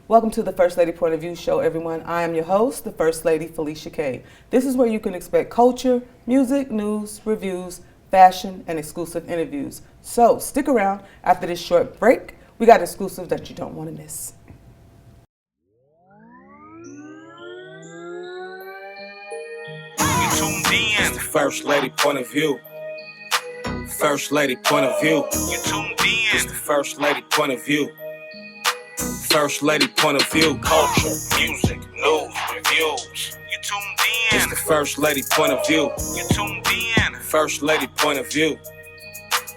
Welcome to the First Lady Point of View show, everyone. I am your host, the First Lady Felicia K. This is where you can expect culture, music, news, reviews, fashion, and exclusive interviews. So stick around. After this short break, we got exclusive that you don't want to miss. You tuned in. It's the First Lady Point of View. First Lady Point of View. You tuned in. It's the First Lady Point of View. First Lady Point of View. Culture, music, news, reviews. You tuned in. It's the First Lady Point of View. You tuned in. First Lady Point of View.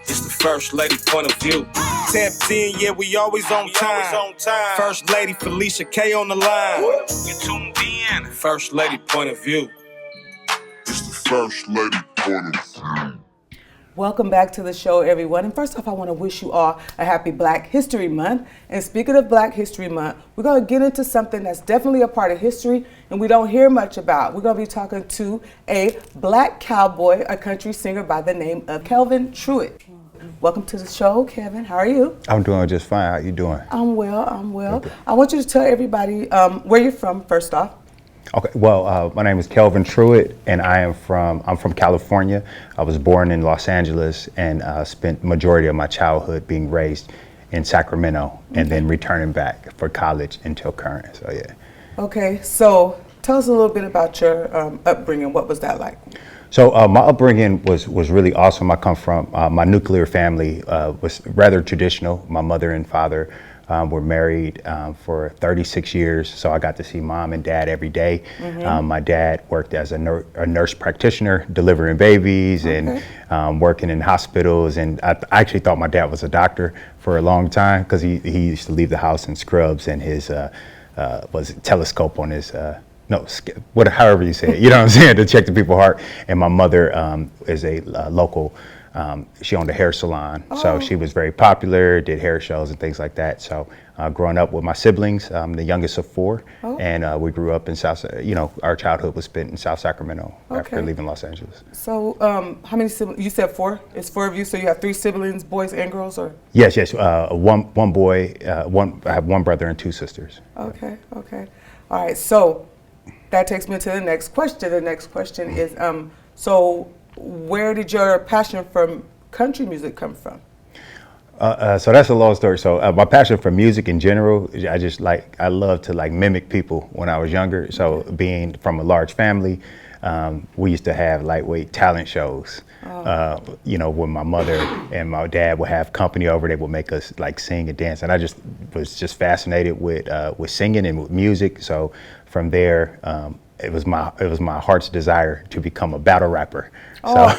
It's the First Lady Point of View. Tapped in, yeah, we always on time. First Lady Felicia K on the line. You tuned in. First Lady Point of View. It's the First Lady Point of View. Welcome back to the show, everyone. And first off, I want to wish you all a happy Black History Month. And speaking of Black History Month, we're going to get into something that's definitely a part of history and we don't hear much about. We're going to be talking to a Black cowboy, a country singer by the name of Kelvin Truitt. Welcome to the show, Kevin. How are you? I'm doing just fine. How you doing? I'm well. Okay. I want you to tell everybody where you're from, first off. Okay. Well, my name is Kelvin Truitt, and I'm from California. I was born in Los Angeles and spent majority of my childhood being raised in Sacramento, and then returning back for college until current. So yeah. Okay. So tell us a little bit about your upbringing. What was that like? So my upbringing was really awesome. I come from my nuclear family was rather traditional. My mother and father were married for 36 years, so I got to see mom and dad every day. Mm-hmm. My dad worked as a nurse practitioner, delivering babies and working in hospitals. And I actually thought my dad was a doctor for a long time because he used to leave the house in scrubs and his was it telescope on his however you say it, you know what I'm saying, to check the people's heart. And my mother is a local. She owned a hair salon, so she was very popular, did hair shows and things like that. So growing up with my siblings, I'm the youngest of four, and we grew up in South, our childhood was spent in South Sacramento after leaving Los Angeles. So how many siblings? You said four? It's four of you, so you have three siblings, boys and girls, or? Yes, one boy, I have one brother and two sisters. Okay. All right, so that takes me to the next question. The next question is, so where did your passion for country music come from? So that's a long story. So my passion for music in general, I love to mimic people when I was younger. So being from a large family, we used to have lightweight talent shows. When my mother and my dad would have company over, they would make us sing and dance. And I was fascinated with singing and with music. So from there, it was my heart's desire to become a battle rapper. So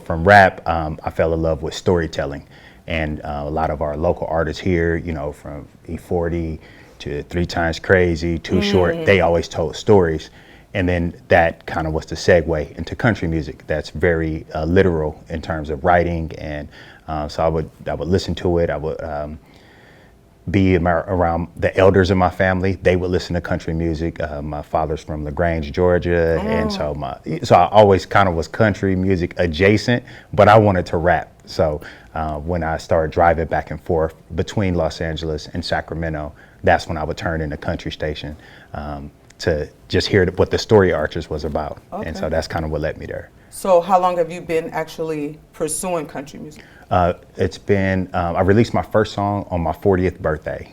from rap, I fell in love with storytelling, and a lot of our local artists here, from E40 to 3 Times Crazy, Too Short, they always told stories. And then that kind of was the segue into country music. That's very literal in terms of writing, and so I would listen to it. I would be around the elders in my family. They would listen to country music. My father's from LaGrange, Georgia, and so I always kind of was country music adjacent, but I wanted to rap. So when I started driving back and forth between Los Angeles and Sacramento, that's when I would turn in a country station to just hear what the Story Archers was about. And so that's kind of what led me there. So how long have you been actually pursuing country music? It's been, I released my first song on my 40th birthday.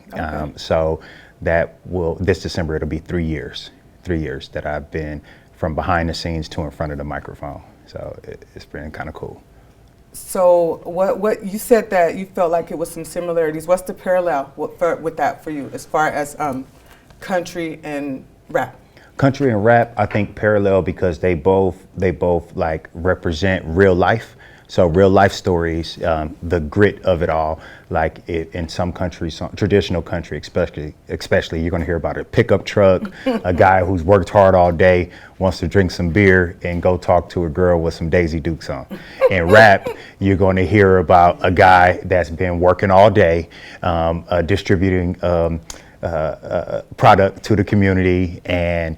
So this December, it'll be 3 years that I've been from behind the scenes to in front of the microphone. So it's been kind of cool. So what you said that you felt like it was some similarities. What's the parallel with that for you as far as country and rap? Country and rap, I think parallel because they both represent real life. So real life stories, the grit of it all, in some countries, traditional country especially, you're gonna hear about a pickup truck, a guy who's worked hard all day, wants to drink some beer and go talk to a girl with some Daisy Dukes on. In rap, you're gonna hear about a guy that's been working all day, distributing product to the community, and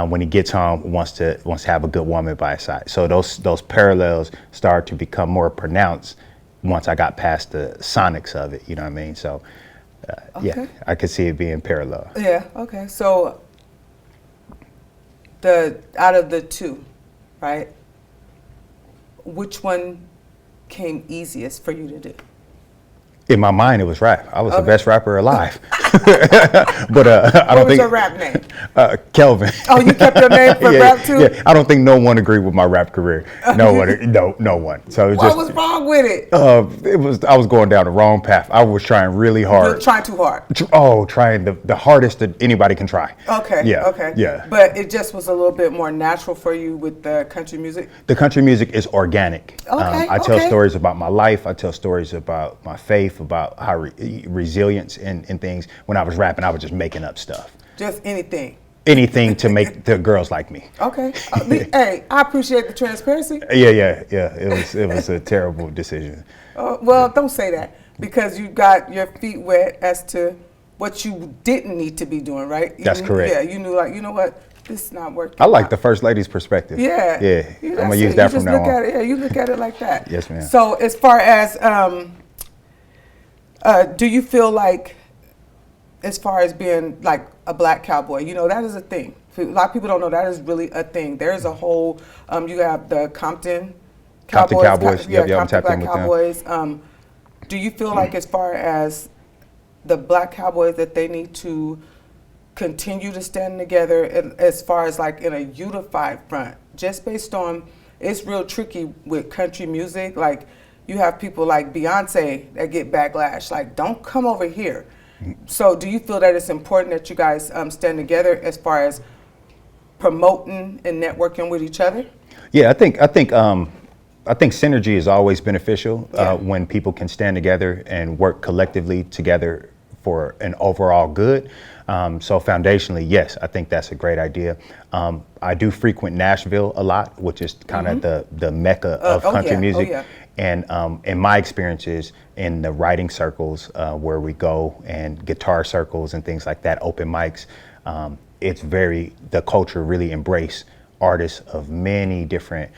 when he gets home, wants to have a good woman by his side. So those parallels start to become more pronounced once I got past the sonics of it. You know what I mean? So Yeah, I could see it being parallel. Yeah. Okay. So out of the two, right? Which one came easiest for you to do? In my mind, it was rap. I was the Okay. best rapper alive. But I don't What was think your rap name? Kelvin. Oh, you kept your name for Yeah, rap too? yeah. I don't think no one agreed with my rap career. No one. No one. So it was What was wrong with it? I was going down the wrong path. I was trying really You hard. were trying too hard. Trying the hardest that anybody can try. Okay. Yeah. Okay. Yeah. But it just was a little bit more natural for you with the country music. The country music is organic. Okay, I tell okay. stories about my life. I tell stories about my faith, about how resilience and things. When I was rapping, I was just making up stuff. Just anything. Anything to make the girls like me. Okay. Hey, I appreciate the transparency. Yeah. It was a terrible decision. Well, don't say that because you got your feet wet as to what you didn't need to be doing, right? That's correct. Yeah, you knew, like, you know what, this is not working. I like the first lady's perspective. Yeah. Yeah. I'm That's gonna it. use that You from just now look on. at it. Yeah, you look at it like that. Yes, ma'am. So as far as, do you feel like, as far as being like a black cowboy, you know, that is a thing. A lot of people don't know that is really a thing. There's a whole, you have the Compton Cowboys. Yep, I'm Compton tapped in Black with them. Cowboys. Do you feel like, as far as the black cowboys, that they need to continue to stand together as far as like in a unified front, just based on, it's real tricky with country music. Like, you have people like Beyonce that get backlash, like, don't come over here. So do you feel that it's important that you guys stand together as far as promoting and networking with each other? Yeah, I think synergy is always beneficial when people can stand together and work collectively together for an overall good. So foundationally, yes, I think that's a great idea. I do frequent Nashville a lot, which is kind of the mecca of country music. yeah. And in my experiences in the writing circles where we go, and guitar circles and things like that, open mics, the culture really embrace artists of many different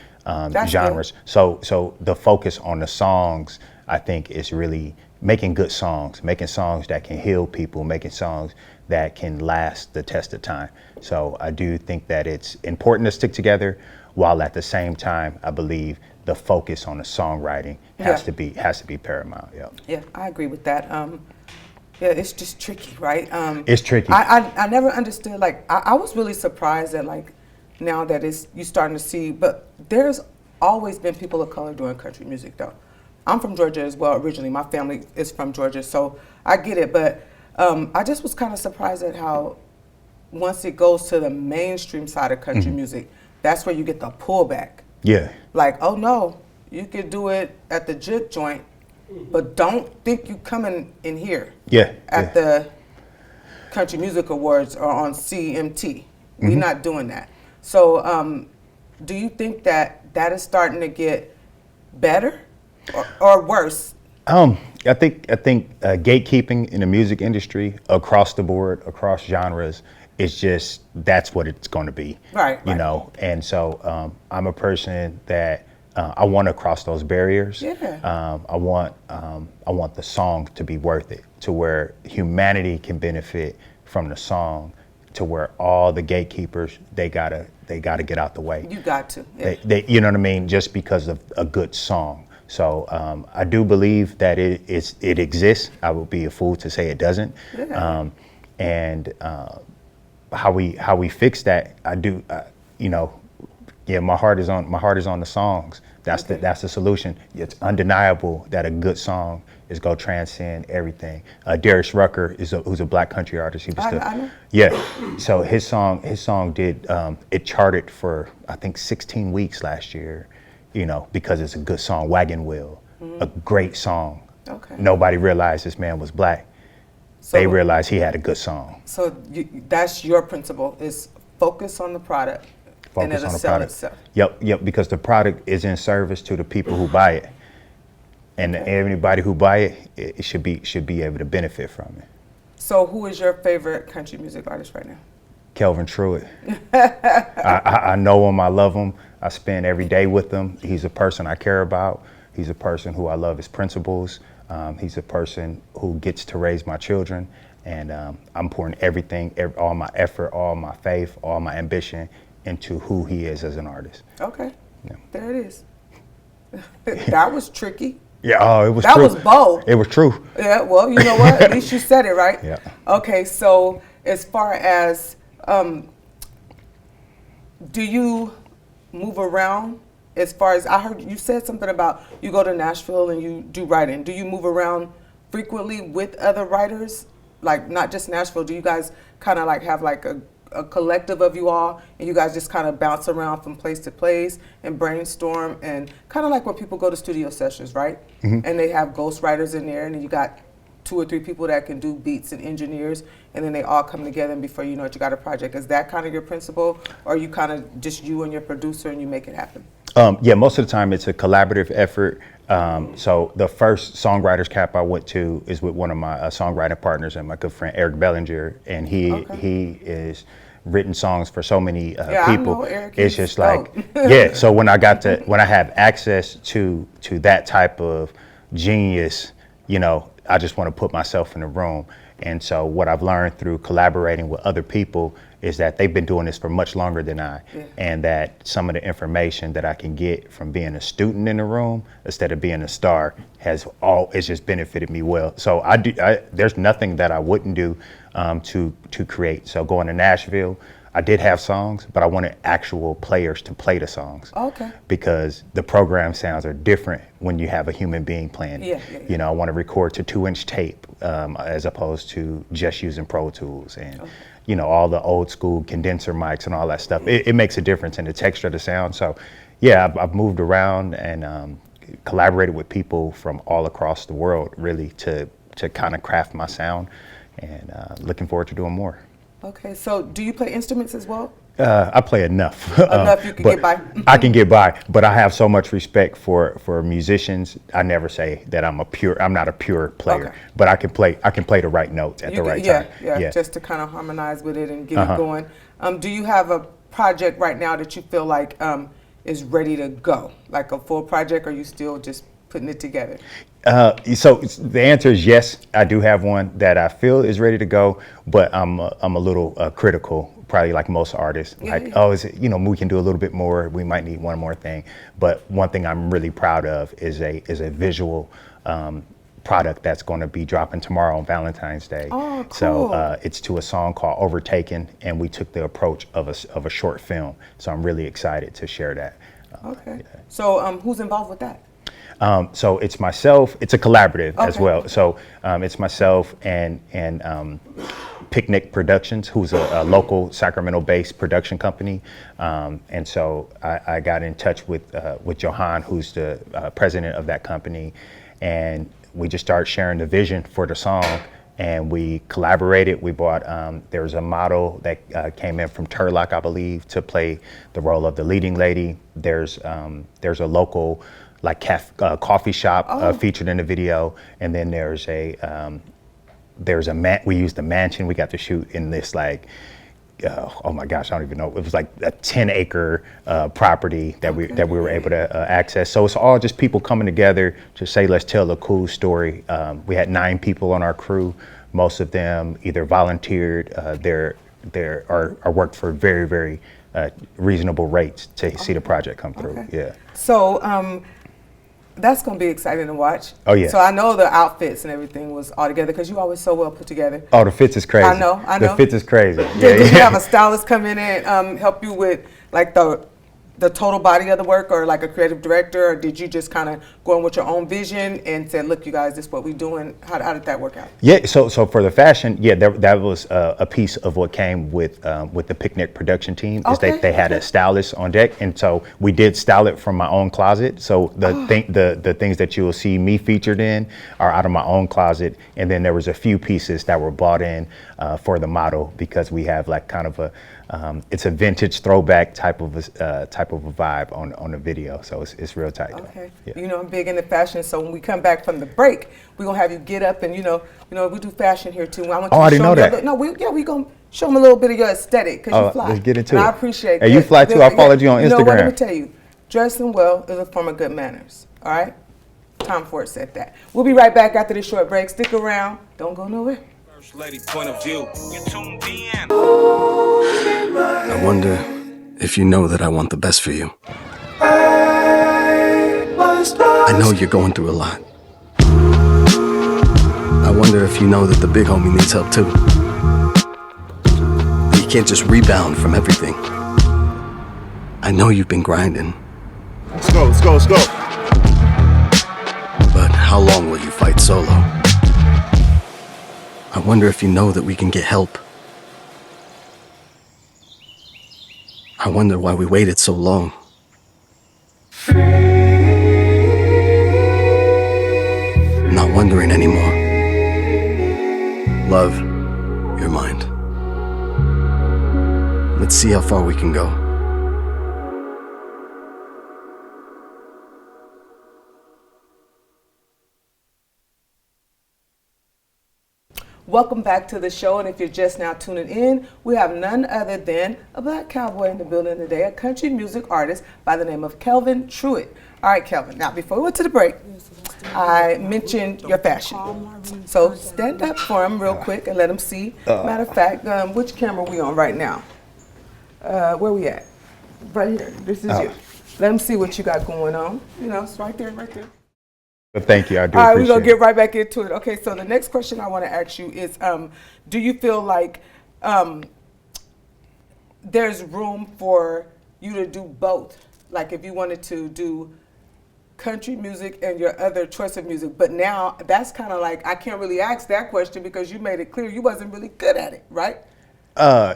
genres. Good. So the focus on the songs, I think, is really making good songs, making songs that can heal people, making songs that can last the test of time. So I do think that it's important to stick together, while at the same time, I believe the focus on the songwriting has to be paramount. Yeah, I agree with that. Yeah, it's just tricky, right? It's tricky. I never understood. Like, I was really surprised that, like, now that you starting to see, but there's always been people of color doing country music, though. I'm from Georgia as well originally. My family is from Georgia, so I get it. But I just was kind of surprised at how, once it goes to the mainstream side of country music, that's where you get the pullback. Yeah. Like, oh no, you could do it at the jit joint, but don't think you coming in here. Yeah. At the Country Music Awards or on CMT. We're not doing that. So do you think that is starting to get better or worse? I think gatekeeping in the music industry across the board, across genres, is just, that's what it's going to be. Right. You know, and so I'm a person that I want to cross those barriers. Yeah. I want the song to be worth it, to where humanity can benefit from the song, to where all the gatekeepers, they gotta get out the way. You got to. Yeah. They you know what I mean? Just because of a good song. So I do believe that it exists. I would be a fool to say it doesn't. Yeah. And how we fix that, I do. You know, yeah, my heart is on the songs. That's the solution. It's undeniable that a good song is gonna transcend everything. Darius Rucker who's a black country artist. He was I know. Yeah. So his song did it charted for, I think, 16 weeks last year. You know, because it's a good song. Wagon Wheel, a great song. Okay. Nobody realized this man was black. So, they realized he had a good song. So that's your principle, is focus on the product. And Focus it'll on the sell product. itself. Yep, because the product is in service to the people who buy it. And everybody who buy it, it should be able to benefit from it. So who is your favorite country music artist right now? Kelvin Truitt. I know him, I love him. I spend every day with him. He's a person I care about. He's a person who I love his principles. He's a person who gets to raise my children, and I'm pouring everything, all my effort, all my faith, all my ambition into who he is as an artist. Okay, Yeah. there it is. That was tricky. Yeah, oh, it was That true. was bold. It was true. Yeah, well, you know what? At least you said it, right? Yeah. Okay, so as far as, do you move around? As far as, I heard you said something about you go to Nashville and you do writing. Do you move around frequently with other writers? Like, not just Nashville, do you guys kind of like have like a collective of you all, and you guys just kind of bounce around from place to place and brainstorm, and kind of like when people go to studio sessions, right? Mm-hmm. And they have ghost writers in there, and then you got 2 or 3 people that can do beats and engineers, and then they all come together, and before you know it, you got a project. Is that kind of your principle, or are you kind of just you and your producer and you make it happen? Yeah, most of the time it's a collaborative effort. So the first songwriters camp I went to is with one of my songwriting partners and my good friend Eric Bellinger, and he is written songs for so many people. I know Eric, it's he's just like dope. yeah. So when I have access to that type of genius, you know, I just want to put myself in the room. And so what I've learned through collaborating with other people is that they've been doing this for much longer than I, and that some of the information that I can get from being a student in the room instead of being a star it's just benefited me well. So there's nothing that I wouldn't do to create. So going to Nashville, I did have songs, but I wanted actual players to play the songs. Okay. Because the program sounds are different when you have a human being playing. Yeah. You know, I want to record to 2-inch tape as opposed to just using Pro Tools and, you know, all the old school condenser mics and all that stuff. It makes a difference in the texture of the sound. So, yeah, I've moved around and collaborated with people from all across the world, really, to kind of craft my sound, and looking forward to doing more. Okay, so do you play instruments as well? I play enough. Enough you can get by. I can get by, but I have so much respect for musicians. I never say that I'm not a pure player, but I can play the right notes at the right time. Yeah, just to kind of harmonize with it and get it going. Do you have a project right now that you feel like is ready to go, like a full project, or are you still just putting it together? So the answer is yes. I do have one that I feel is ready to go, but I'm a little critical, probably like most artists. Oh, is it, you know, we can do a little bit more. We might need one more thing. But one thing I'm really proud of is a visual product that's going to be dropping tomorrow on Valentine's Day. Oh, cool. So it's to a song called Overtaken, and we took the approach of a short film. So I'm really excited to share that. Okay. So who's involved with that? So it's myself. It's a collaborative as well. So it's myself and Picnic Productions, who's a local Sacramento-based production company. And so I got in touch with Johan, who's the president of that company, and we just started sharing the vision for the song. And we collaborated. We bought, there was a model that came in from Turlock, I believe, to play the role of the leading lady. There's a local coffee shop featured in the video, and then we used a mansion. We got to shoot in this oh my gosh, I don't even know. It was like a 10-acre property that we were able to access. So it's all just people coming together to say, let's tell a cool story. We had 9 people on our crew. Most of them either volunteered, or worked for very, very reasonable rates to see the project come through. Okay. Yeah. So that's going to be exciting to watch. Oh, yeah. So I know the outfits and everything was all together, because you always so well put together. Oh, the fits is crazy. I know. The fits is crazy. Did you have a stylist come in and help you with like the total body of the work, or like a creative director, or did you just kind of go in with your own vision and said, look, you guys, this is what we're doing? How did that work out? Yeah, so for the fashion, that was a piece of what came with the Picnic production team. Is they had a stylist on deck, and so we did style it from my own closet. So the things that you will see me featured in are out of my own closet, and then there was a few pieces that were bought in for the model, because we have like kind of it's a vintage throwback type of a vibe on the video, so it's real tight. Okay. Yeah. You know, I'm big into fashion, so when we come back from the break, we're gonna have you get up and you know we do fashion here too. I want you I to didn't show know me that. we're gonna show them a little bit of your aesthetic, because you fly. Let's get into and it. I appreciate Hey, that. you fly too. I followed you on You know what? Let Instagram. me tell you, dressing well is a form of good manners. All right. Tom Ford said that. We'll be right back after this short break. Stick around. Don't go nowhere. First lady point of view. You tuned in. I wonder if you know that I want the best for you. I know you're going through a lot. I wonder if you know that the big homie needs help too. He can't just rebound from everything. I know you've been grinding. Let's go, let's go, let's go. But how long will you fight solo? I wonder if you know that we can get help. I wonder why we waited so long. I'm not wondering anymore. Love, you're mine. Let's see how far we can go. Welcome back to the show, and if you're just now tuning in, we have none other than a black cowboy in the building today, a country music artist by the name of Kelvin Truitt. All right, Kelvin, now before we went to the break, I mentioned your fashion. So stand up for him real quick and let him see. Matter of fact, which camera are we on right now? Where we at? Right here, this is you. Let him see what you got going on. You know, it's right there, right there. But thank you, I do All right, appreciate we're going to it. get right back into it. Okay, so the next question I want to ask you is, do you feel like there's room for you to do both? Like if you wanted to do country music and your other choice of music, but now that's kind of like, I can't really ask that question because you made it clear you wasn't really good at it, right?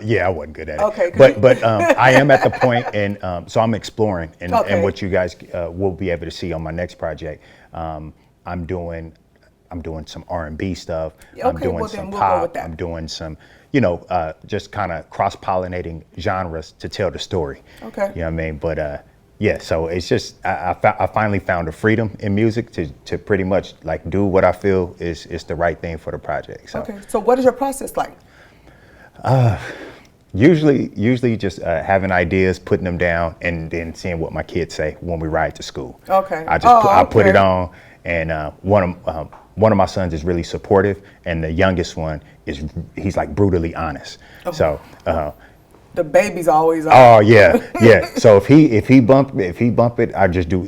Yeah, I wasn't good at it. Okay, but I am at the point, and so I'm exploring, and what you guys will be able to see on my next project. I'm doing some R&B stuff. Okay, I'm doing well, some then we'll go pop. with that. I'm doing some, just kind of cross-pollinating genres to tell the story. Okay. You know what I mean? But yeah, so it's just I finally found a freedom in music to pretty much like do what I feel is the right thing for the project. So. Okay, so what is your process like? Usually just having ideas, putting them down, and then seeing what my kids say when we ride to school. Okay. I put it on, and one of my sons is really supportive, and the youngest one he's like brutally honest. So. The baby's always on. Oh yeah. So if he bump it, I just do,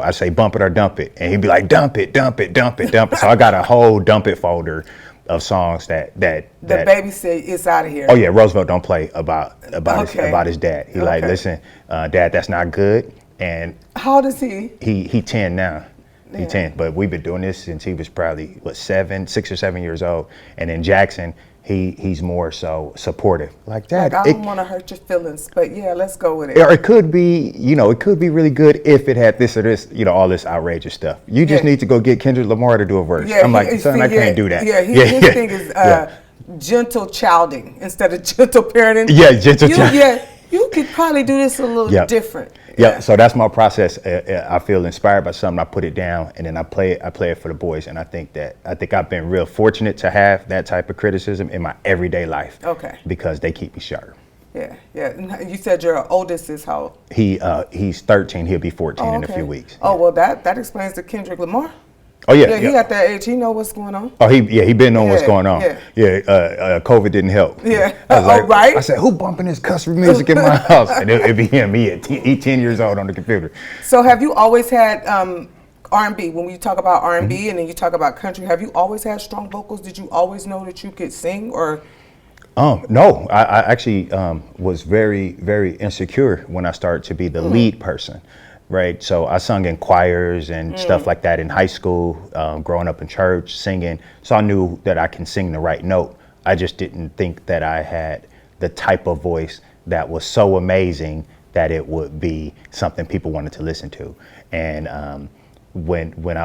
I say bump it or dump it, and he'd be like dump it. So I got a whole dump it folder of songs that the baby said it's out of here. Oh yeah, Roosevelt don't play about Okay. his dad. He like, listen, Dad, that's not good. And How old is he? he 10 now. Yeah. He 10, but we've been doing this since he was probably 6 or 7 years old. And in Jackson, he's more so supportive. Like, Dad, Like, I don't want to hurt your feelings, but yeah, let's go with it. or it could be, it could be really good if it had this or this, all this outrageous stuff. You just need to go get Kendrick Lamar to do a verse. I'm like, son, I can't do that. Yeah, his thing is gentle childing instead of gentle parenting. Yeah, gentle child. Yeah, you could probably do this a little different. Yeah, so that's my process. I feel inspired by something, I put it down, and then I play it for the boys. And I think I've been real fortunate to have that type of criticism in my everyday life. Okay. Because they keep me sharp. Yeah. And you said your oldest is how old? He's 13. He'll be 14 in a few weeks. Oh, well, that explains the Kendrick Lamar. Oh yeah, He at that age. He know what's going on. Oh, he been on what's going on. Yeah. COVID didn't help. Yeah. I was like, right. I said, who bumping this customer music in my house? And it'd be him. He 10 years old on the computer. So have you always had R&B? When we talk about R&B and then you talk about country, have you always had strong vocals? Did you always know that you could sing, or? No, I actually was very, very insecure when I started to be the lead person. Right, so I sung in choirs and stuff like that in high school, growing up in church, singing. So I knew that I can sing the right note. I just didn't think that I had the type of voice that was so amazing that it would be something people wanted to listen to. And when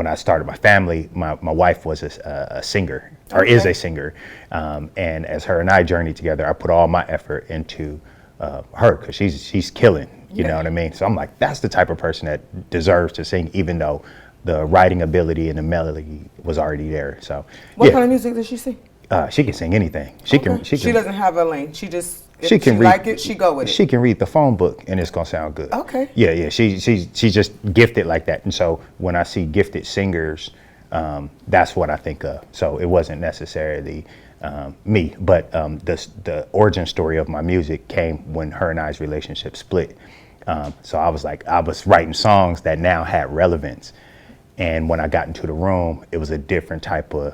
I started my family, my wife was a singer, or is a singer. And as her and I journeyed together, I put all my effort into her, because she's killing. You know what I mean? So I'm like, that's the type of person that deserves to sing, even though the writing ability and the melody was already there. So What kind of music does she sing? She can sing anything. She can. She doesn't have a lane. She just If she like it, she go with it. She can read the phone book and it's gonna sound good. Okay. Yeah. She's just gifted like that. And so when I see gifted singers, that's what I think of. So it wasn't necessarily me, but the origin story of my music came when her and I's relationship split. So I was writing songs that now had relevance. And when I got into the room, it was a different type of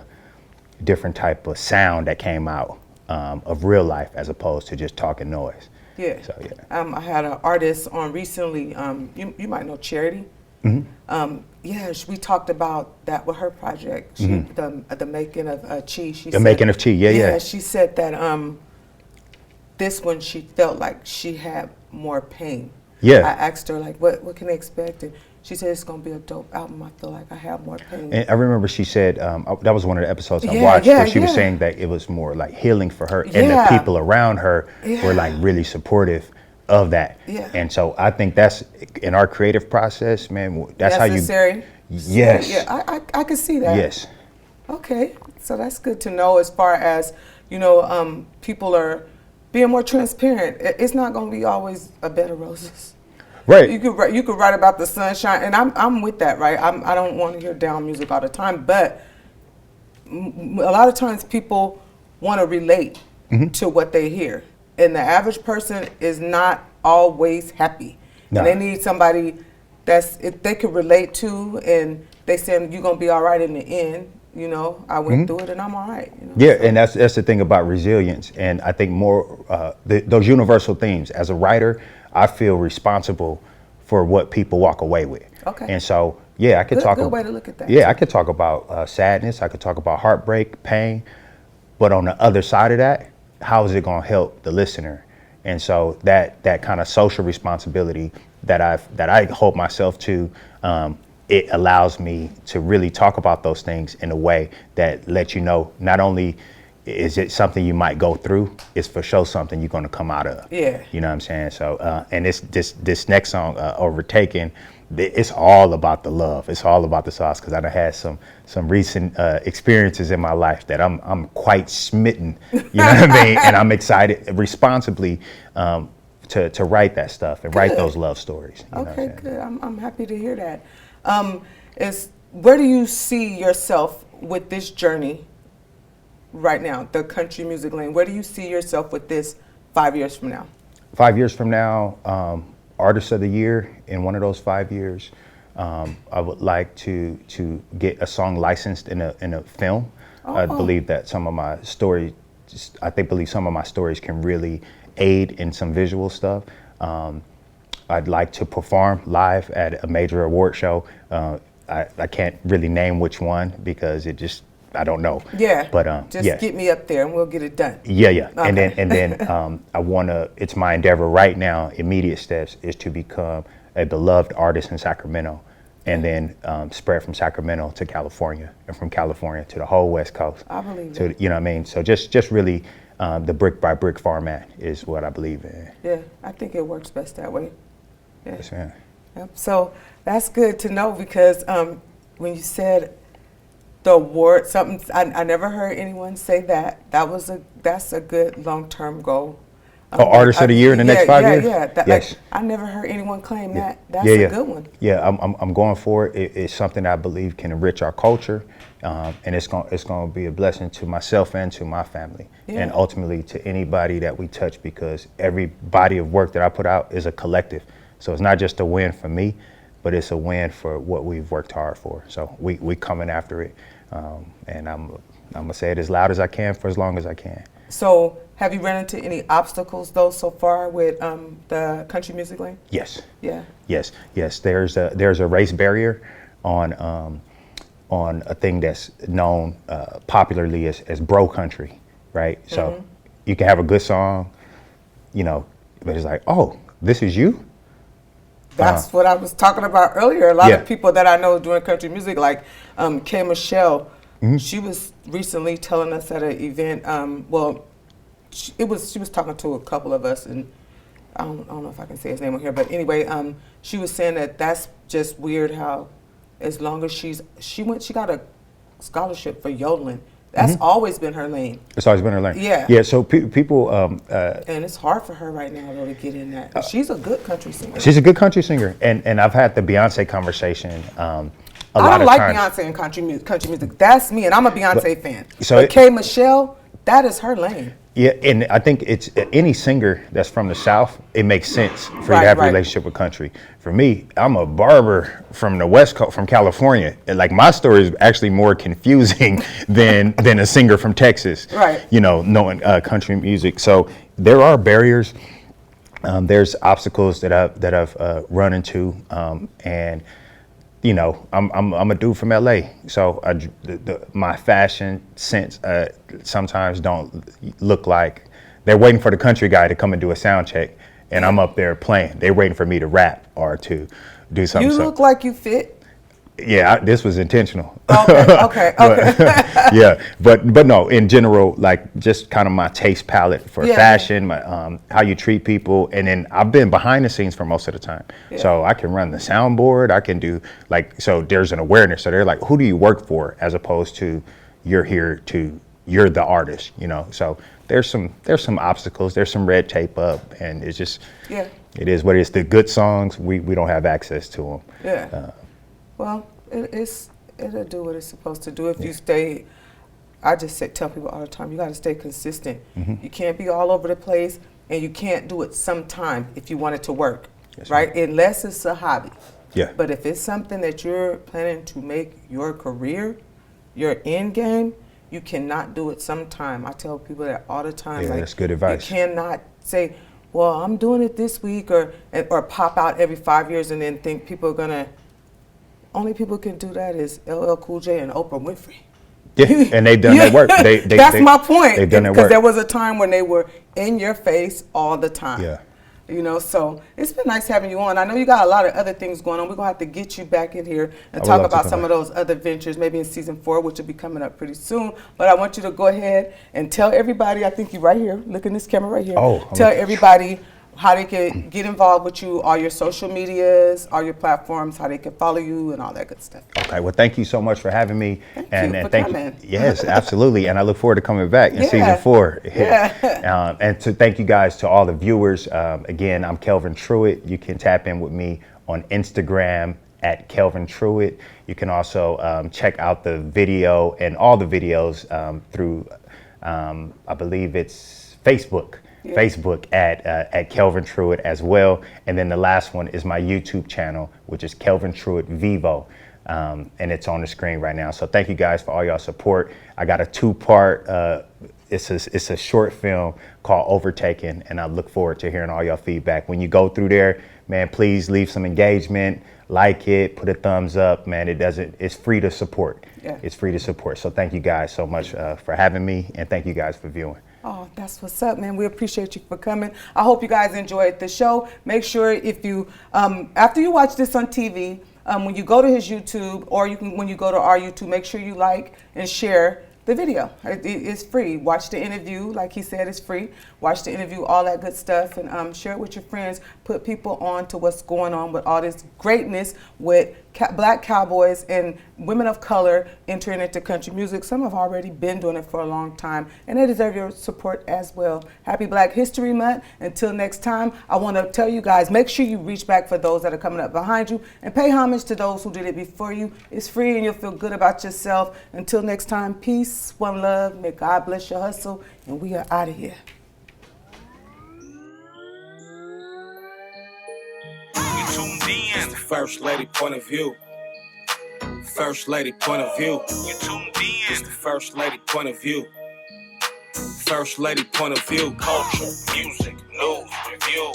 sound that came out of real life as opposed to just talking noise. Yeah. So yeah. I had an artist on recently. You might know Charity. Mm-hmm. We talked about that with her project. The making of Chi. Making of Chi. Yeah. She said that this one she felt like she had more pain. Yeah. I asked her like, what can they expect? And she said it's gonna be a dope album. I feel like I have more pain. And I remember she said that was one of the episodes I watched where she was saying that it was more like healing for her, and the people around her were like really supportive of that. Yeah. And so I think that's in our creative process, man. That's how you. Necessary. Yes. Yeah, I could see that. Yes. Okay, so that's good to know. As far as people are being more transparent. It's not gonna be always a bed of roses. Right. You could write about the sunshine, and I'm with that, right? I don't want to hear down music all the time, but a lot of times people want to relate to what they hear, and the average person is not always happy. No. And they need somebody they could relate to, and they saying you're gonna be all right in the end. I went through it and I'm all right. Yeah, so. And that's the thing about resilience, and I think more those universal themes. As a writer, I feel responsible for what people walk away with. Okay. And so, I could talk. Good way to look at that. Yeah, I could talk about sadness. I could talk about heartbreak, pain, but on the other side of that, how is it going to help the listener? And so that kind of social responsibility that I hold myself to. It allows me to really talk about those things in a way that lets you know not only is it something you might go through, it's for sure something you're going to come out of. Yeah. You know what I'm saying? So, and this next song, Overtaken, it's all about the love. It's all about the sauce, because I done had some recent experiences in my life that I'm quite smitten, you know what I mean? And I'm excited responsibly to write that stuff and write those love stories. Okay, good. I'm happy to hear that. Where do you see yourself with this journey right now, the country music lane? Where do you see yourself with this 5 years from now? 5 years from now, Artist of the Year in one of those 5 years. I would like to get a song licensed in a film. Oh. I believe that some of my stories can really aid in some visual stuff. I'd like to perform live at a major award show. I can't really name which one because I don't know. Yeah. But get me up there and we'll get it done. Yeah. Okay. And then I wanna. It's my endeavor right now. Immediate steps is to become a beloved artist in Sacramento, and then spread from Sacramento to California, and from California to the whole West Coast. I believe it. You know what I mean? So just really the brick by brick format is what I believe in. Yeah, I think it works best that way. Yeah. Yes, ma'am. Yep. So that's good to know, because when you said the award, something I never heard anyone say that. That's a good long-term goal. Artist of the Year in the next 5 years? Yeah. Yes. I never heard anyone claim that. That's a good one. Yeah, I'm going for it. It's something I believe can enrich our culture, and it's going to be a blessing to myself and to my family, and ultimately to anybody that we touch, because every body of work that I put out is a collective. So it's not just a win for me, but it's a win for what we've worked hard for. So we coming after it, and I'm gonna say it as loud as I can for as long as I can. So have you run into any obstacles though so far with the country music lane? Yes. Yeah. Yes. There's a race barrier on a thing that's known popularly as bro country, right? So you can have a good song, but it's like, oh, this is you. That's what I was talking about earlier. A lot of people that I know doing country music, like K. Michelle, she was recently telling us at an event. She was talking to a couple of us, and I don't know if I can say his name on here, but anyway, she was saying that that's just weird how, as long as she got a scholarship for yodeling, That's always been her lane. It's always been her lane. Yeah. Yeah. So people. And it's hard for her right now though to get in that. She's a good country singer. She's a good country singer, and I've had the Beyonce conversation. A lot I don't of like times. Beyonce and country music. That's me, and I'm a Beyonce fan. so but K. Michelle, that is her lane. Yeah, and I think it's any singer that's from the South, it makes sense for you Right, to have a right. relationship with country. For me, I'm a barber from the West Coast, from California. And like my story is actually more confusing than a singer from Texas. Right. You know, knowing country music. So there are barriers. There's obstacles that I've run into, and you know, I'm a dude from LA, so my fashion sense sometimes don't look like they're waiting for the country guy to come and do a sound check, and I'm up there playing. They're waiting for me to rap or to do something. You look like you fit. Yeah, this was intentional. Okay. Yeah, but no, in general, like just kind of my taste palette for Yeah. fashion, my how you treat people, and then I've been behind the scenes for most of the time, so I can run the soundboard. I can do so. There's an awareness. So they're like, who do you work for, as opposed to you're you're the artist, you know. So there's some obstacles. There's some red tape up, and it's just it is what it is. The good songs we don't have access to them. Yeah. Well, it'll do what it's supposed to do if you stay. I just tell people all the time, you got to stay consistent. Mm-hmm. You can't be all over the place, and you can't do it sometime if you want it to work, Yes, right? Unless it's a hobby. Yeah. But if it's something that you're planning to make your career, your end game, you cannot do it sometime. I tell people that all the time. Yeah, that's good advice. You cannot say, well, I'm doing it this week, or pop out every 5 years and then think people are going to. Only people can do that is LL Cool J and Oprah Winfrey. Yeah, and they've done their work. That's my point. They've done their work. Because there was a time when they were in your face all the time. Yeah. You know, so it's been nice having you on. I know you got a lot of other things going on. We're going to have to get you back in here and talk about some of those other ventures, maybe in season 4, which will be coming up pretty soon. But I want you to go ahead and tell everybody, I think you're right here, look in this camera right here. Tell everybody how they can get involved with you, all your social medias, all your platforms, how they can follow you, and all that good stuff. Okay, well, thank you so much for having me. Thank you for coming. Yes, absolutely, and I look forward to coming back in season 4. Yeah. And to thank you guys, to all the viewers. Again, I'm Kelvin Truitt. You can tap in with me on Instagram at Kelvin Truitt. You can also check out the video and all the videos through, I believe it's Facebook. Yeah. Facebook at Kelvin Truitt as well. And then the last one is my YouTube channel, which is Kelvin Truitt Vivo. And it's on the screen right now. So thank you guys for all y'all support. I got a 2-part, it's a short film called Overtaken, and I look forward to hearing all y'all feedback. When you go through there, man, please leave some engagement, like it, put a thumbs up, man. It's free to support. Yeah. It's free to support. So thank you guys so much for having me, and thank you guys for viewing. Oh, that's what's up, man. We appreciate you for coming. I hope you guys enjoyed the show. Make sure if you, after you watch this on TV, when you go to his YouTube, or when you go to our YouTube, make sure you like and share the video. It's free. Watch the interview, like he said, it's free. Watch the interview, all that good stuff, and share it with your friends. Put people on to what's going on with all this greatness with black cowboys and women of color entering into country music. Some have already been doing it for a long time, and they deserve your support as well. Happy Black History Month. Until next time, I want to tell you guys, make sure you reach back for those that are coming up behind you and pay homage to those who did it before you. It's free and you'll feel good about yourself. Until next time, peace, one love, may God bless your hustle, and we are out of here. It's the First Lady point of view. First Lady point of view. You tuned in. It's the First Lady point of view. First Lady point of view. Culture, music, news, review.